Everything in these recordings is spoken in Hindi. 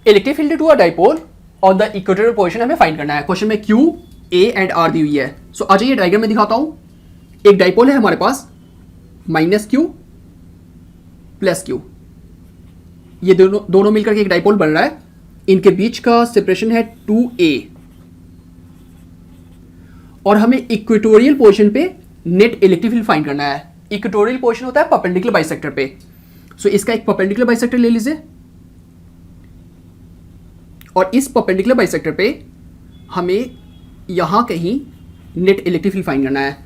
Electric field to a dipole on the equatorial position हमें फाइंड करना है। क्वेश्चन में Q, A एंड R दी हुई है। सो आ जाइए डायग्राम में दिखाता हूं। एक डाइपोल है हमारे पास -Q प्लस Q, ये दोनों मिलकर के एक डाइपोल बन रहा है। इनके बीच का सेपरेशन है 2a और हमें इक्वेटोरियल पोजीशन पे नेट इलेक्ट्रिक फील्ड फाइंड करना है। इक्वेटोरियल पोजीशन होता है परपेंडिकुलर बाइसेक्टर पे। सो इसका एक परपेंडिकुलर बाइसेक्टर ले लीजिए और इस परपेंडिकुलर बाइसेक्टर पे हमें यहां कहीं नेट इलेक्ट्रिक फील्ड फाइंड करना है।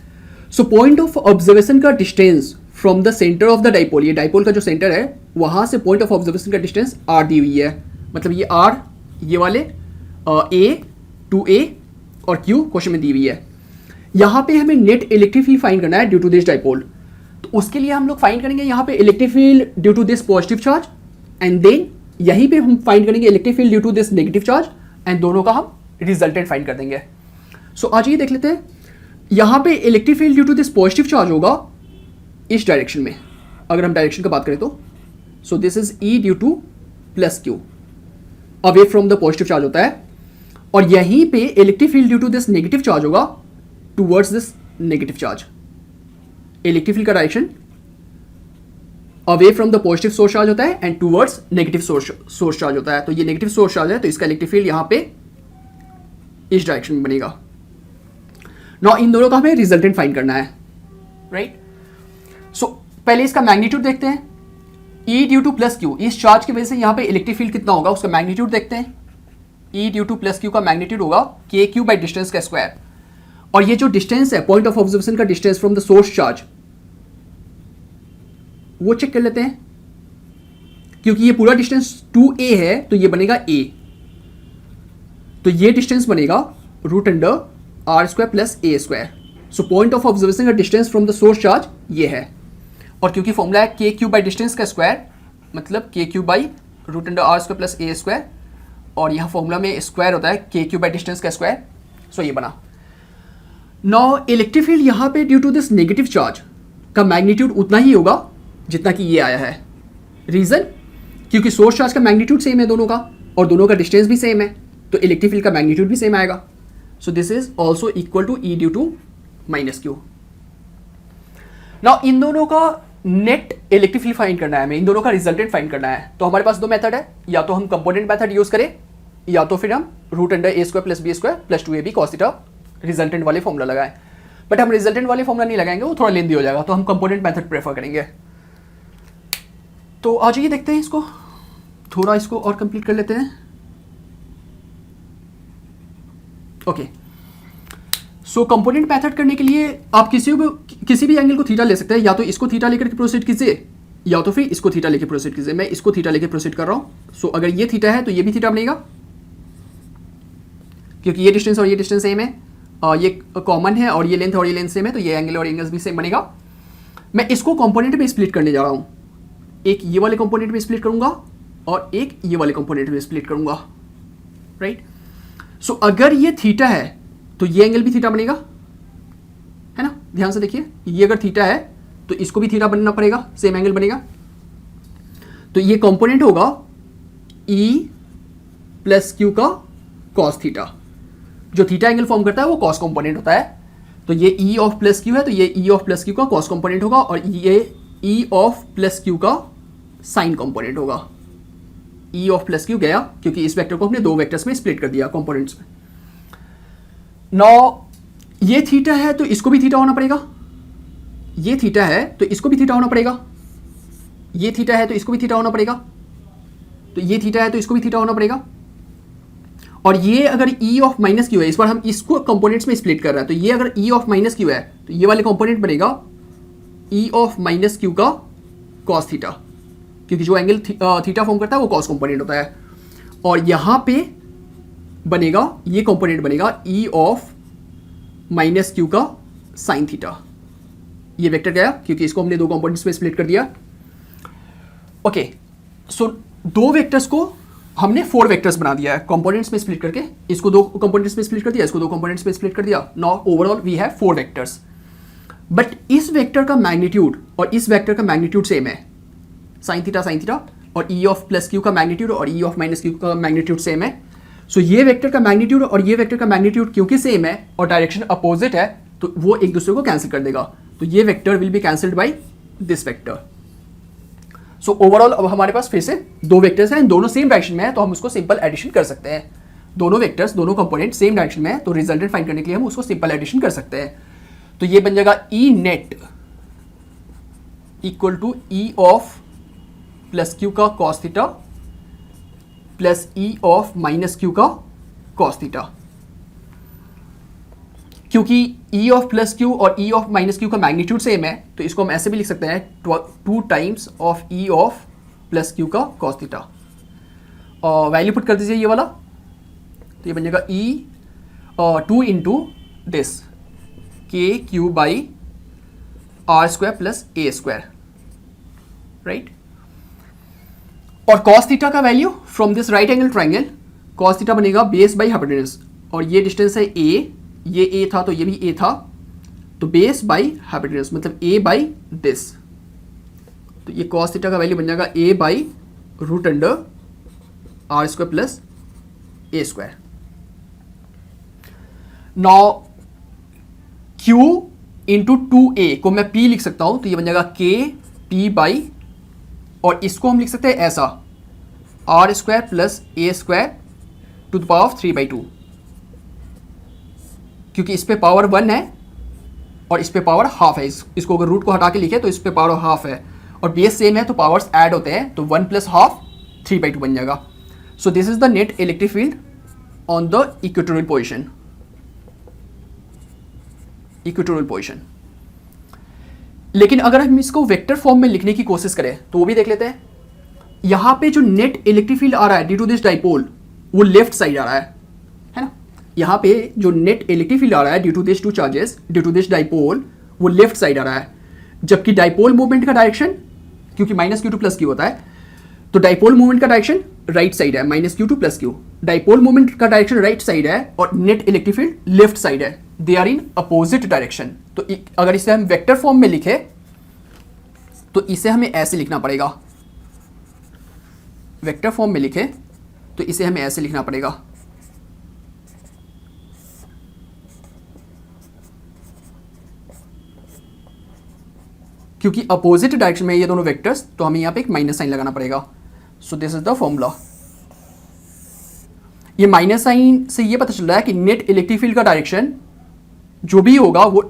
सो पॉइंट ऑफ ऑब्जर्वेशन का distance from the centre of the dipole, ये डाइपोल का जो सेंटर है वहां से पॉइंट ऑफ ऑब्जर्वेशन का डिस्टेंस r दी हुई है। मतलब ये r, ये वाले a, 2a और q क्वेश्चन में दी हुई है। यहां पे हमें नेट इलेक्ट्रिक फील्ड फाइंड करना है ड्यू टू दिस डाइपोल। तो उसके लिए हम लोग फाइंड करेंगे यहां पे electric field due to this positive charge and then यहीं पे हम फाइंड करेंगे electric field due to this negative charge and दोनों का हम रिजल्टेंट फाइंड कर देंगे। सो आज ये देख लेते हैं। यहां पे electric field due to this positive charge होगा इस डायरेक्शन में। अगर हम डायरेक्शन का बात करें तो so this is E due to plus Q, away from the positive charge होता है। और यहीं पे electric field due to this negative charge होगा towards this negative charge. Electric field का direction away from the positive source charge होता है and towards negative source charge होता है। तो ये नेगेटिव सोर्स चार्ज है तो इसका इलेक्ट्रिक फील्ड यहां पे इस डायरेक्शन में बनेगा। नाउ इन दोनों का हमें रिजल्टेंट फाइंड करना है, राइट। सो पहले इसका मैग्नीट्यूड देखते हैं। E due to plus Q, इस चार्ज की वजह से यहां पे इलेक्ट्रिक फील्ड कितना होगा उसका मैग्नीट्यूड देखते हैं। E due to plus Q का मैग्नीट्यूड होगा KQ बाई डिस्टेंस का स्क्वायर। और ये जो डिस्टेंस है पॉइंट ऑफ ऑब्जर्वेशन का distance from the source charge वो चेक कर लेते हैं। क्योंकि ये पूरा डिस्टेंस 2a है तो ये बनेगा a, तो ये डिस्टेंस बनेगा √r² plus a²। So point of observation का distance from the source charge ये है। और क्योंकि फॉर्मूला है KQ बाई डिस्टेंस का स्क्वायर मतलब KQ by √r² plus a² और यहाँ फॉर्मूला में स्क्वायर होता है KQ बाई डिस्टेंस का स्क्वायर। सो ये बना। नाउ इलेक्ट्रिक फील्ड यहाँ पे due to this negative charge का मैग्नीट्यूड उतना ही होगा जितना कि ये आया है। रीजन क्योंकि सोर्स चार्ज का मैग्नीट्यूड सेम है दोनों का और दोनों का डिस्टेंस भी सेम है तो इलेक्ट्रिक फील्ड का मैग्नीट्यूड भी सेम आएगा। So this is also equal to E due to -Q। Now इन दोनों का नेट इलेक्ट्रिक फील्ड फाइंड करना है हमें, इन दोनों का रिजल्टेंट फाइंड करना है। तो हमारे पास दो मेथड है, या तो हम कंपोनेंट मेथड यूज करें या तो फिर हम √a² plus b² plus 2ab cos theta resultant वाले फॉर्मूला लगाएं। बट हम रिजल्टेंट वाले फॉर्मूला नहीं लगाएंगे, वो थोड़ा लेंदी हो जाएगा, तो हम कंपोनेंट मेथड प्रेफर करेंगे। तो आज ये देखते हैं इसको, थोड़ा इसको और कंप्लीट कर लेते हैं। ओके, सो कंपोनेंट मेथड करने के लिए आप किसी भी एंगल को थीटा ले सकते हैं। या तो इसको थीटा लेकर के प्रोसीड कीजिए या तो फिर इसको थीटा लेकर प्रोसीड कीजिए। मैं इसको थीटा लेकर प्रोसीड कर रहा हूं। सो अगर ये थीटा है तो ये भी थीटा बनेगा क्योंकि ये डिस्टेंस और ये डिस्टेंस सेम है, ये कॉमन है और ये लेंथ सेम है तो ये एंगल और एंगल्स भी सेम बनेगा। मैं इसको कंपोनेंट में स्प्लिट करने जा रहा हूं। एक ये वाले कंपोनेंट में स्प्लिट करूंगा और एक ये वाले कंपोनेंट में स्प्लिट करूंगा, राइट। सो अगर ये थीटा है तो ये एंगल भी थीटा बनेगा, है ना। ध्यान से देखिए, ये अगर थीटा है तो इसको भी थीटा बनना पड़ेगा, सेम एंगल बनेगा। तो ये कंपोनेंट होगा E प्लस Q का cos थीटा। जो थीटा एंगल फॉर्म करता है वो cos कंपोनेंट होता है। तो ये E ऑफ प्लस Q है तो ये E ऑफ प्लस Q का cos कंपोनेंट होगा और ये E ऑफ प्लस Q का साइन कंपोनेंट होगा। E ऑफ प्लस Q गया क्योंकि इस वेक्टर को हमने दो वेक्टर्स में स्प्लिट कर दिया कंपोनेंट्स में। नाउ ये थीटा है तो इसको भी थीटा होना पड़ेगा, ये थीटा है तो इसको भी थीटा होना पड़ेगा, ये थीटा है तो इसको भी थीटा होना पड़ेगा, तो ये थीटा है तो इसको भी थीटा होना पड़ेगा। और ये अगर E ऑफ माइनस Q है, इस बार हम इसको कंपोनेंट्स में स्प्लिट कर रहे हैं, तो ये अगर E ऑफ माइनस Q है तो ये वाले कंपोनेंट बनेगा E ऑफ माइनस Q का cos थीटा, क्योंकि जो एंगल थीटा फॉर्म करता है वो cos कंपोनेंट होता है। और यहां पे बनेगा ये कंपोनेंट बनेगा E ऑफ माइनस Q का साइन थीटा। ये वेक्टर गया क्योंकि इसको हमने दो कंपोनेंट्स में स्प्लिट कर दिया। ओके, सो दो वेक्टर्स को हमने 4 वेक्टर्स बना दिया है कंपोनेंट्स में स्प्लिट करके। इसको दो कंपोनेंट्स में स्प्लिट कर दिया, इसको दो कंपोनेंट्स में स्प्लिट कर दिया। Now overall we have 4 vectors. But इस वेक्टर का मैग्नीट्यूड और इस वेक्टर का मैग्नीट्यूड सेम है, साइन थीटा और ई ऑफ प्लस क्यू का मैग्नीट्यूड और ई ऑफ माइनस क्यू का मैग्नीट्यूड सेम है। सो ये वेक्टर का मैग्नीट्यूड और ये वेक्टर का मैग्नीट्यूड क्योंकि सेम है और डायरेक्शन अपोजिट है तो वो एक दूसरे को कैंसिल कर देगा। तो ये vector will be cancelled by this vector. So overall अब हमारे पास फिर से दो वेक्टर्स हैं, दोनों सेम डायरेक्शन में है तो हम उसको सिंपल एडिशन कर सकते हैं। दोनों वेक्टर्स, दोनों कंपोनेंट सेम डायरेक्शन में है तो रिजल्टेंट फाइंड करने के लिए हम उसको सिंपल एडिशन कर सकते हैं। तो ये बन जाएगा E net equal to E of plus Q का cos theta plus E of minus Q का कॉस थीटा। क्योंकि ई ऑफ प्लस क्यू और ई ऑफ माइनस क्यू का मैग्नीट्यूड सेम है तो इसको हम ऐसे भी लिख सकते हैं 2 times of E of plus Q का कॉस थीटा। और वैल्यू पुट कर दीजिए ये वाला, तो ये बन जाएगा E 2 into this K Q by R square plus A square, right. और कॉस थीटा का value from this right angle triangle cos theta बनेगा बेस बाई हाइपोटेन्यूज, और ये डिस्टेंस है ए, ये ए था तो ये भी ए था, तो बेस बाई हाइपोटेन्यूज मतलब ए बाई दिस। तो ये कॉस थीटा का वैल्यू बन जाएगा a by root under r square plus A square. Now Q into 2a को मैं p लिख सकता हूं तो ये बन जाएगा k p बाई, और इसको हम लिख सकते हैं ऐसा R square plus A square to the power of 3/2, क्योंकि इस पे पावर 1 है और इस पे पावर हाफ है। इसको अगर रूट को हटा के लिखे तो इस पे पावर हाफ है और बेस सेम है तो पावर्स ऐड होते हैं तो 1 प्लस हाफ 3/2 बन जाएगा। सो this is the net electric field on the equatorial position. Equatorial position. लेकिन अगर हम इसको वेक्टर फॉर्म में लिखने की कोशिश करें तो वो भी देख लेते हैं। यहां पे जो नेट इलेक्ट्रिक फील्ड आ रहा है ड्यू टू दिस डाइपोल वो लेफ्ट साइड आ रहा है ना। यहां पे जो नेट इलेक्ट्रिक फील्ड आ रहा है due to this two charges due to this dipole वो लेफ्ट साइड आ रहा है, जबकि डाइपोल मूवमेंट का डायरेक्शन क्योंकि minus Q to plus Q होता है तो डाइपोल मूवमेंट का डायरेक्शन राइट साइड है, minus Q to plus Q. Dipole movement का डायरेक्शन राइट साइड है और net electric field left side है, they are in opposite direction. तो अगर इसे हम वेक्टर फॉर्म में लिखे तो इसे हमें ऐसे लिखना पड़ेगा, वेक्टर फॉर्म में लिखे तो इसे हमें ऐसे लिखना पड़ेगा, क्योंकि अपोजिट डायरेक्शन में ये दोनों वेक्टर्स तो हमें यहां पे एक माइनस साइन लगाना पड़ेगा। सो दिस इज द फॉर्मूला। ये माइनस साइन से ये पता चल रहा है कि नेट इलेक्ट्रिक फील्ड का डायरेक्शन जो भी होगा वो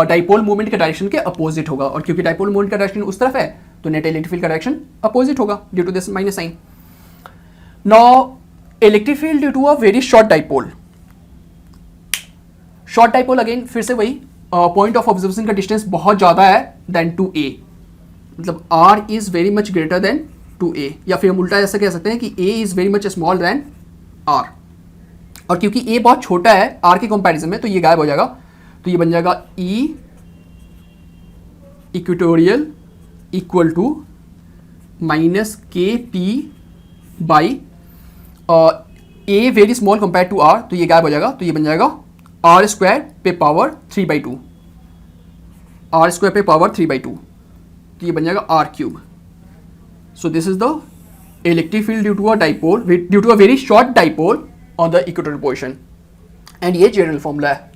डाइपोल मूवमेंट के डायरेक्शन के अपोजिट होगा, और क्योंकि डाइपोल मूवमेंट का डायरेक्शन उस तरफ है तो नेट इलेक्ट्रिक फील्ड का डायरेक्शन अपोजिट होगा due to this minus sign. Now electric field due to a very short dipole. Short dipole again फिर से वही पॉइंट ऑफ ऑब्जर्वेशन का डिस्टेंस बहुत ज्यादा है देन टू ए, मतलब r is very much greater than two a, या फिर हम उल्टा ऐसा कह सकते हैं कि a is very much small than r. और क्योंकि ए बहुत छोटा है आर के कंपैरिजन में तो ये गायब हो जाएगा, तो ये बन जाएगा E equatorial equal to minus K P by A very small compare to R, तो ये गायब हो जाएगा, तो ये बन जाएगा आर स्क्वायर पे पावर 3/2, आर स्क्वायर पे पावर 3/2, तो ये बन जाएगा R cube. So this is the electric field due to a dipole, due to a very short dipole on the equatorial position, and ये जनरल फॉर्मूला है।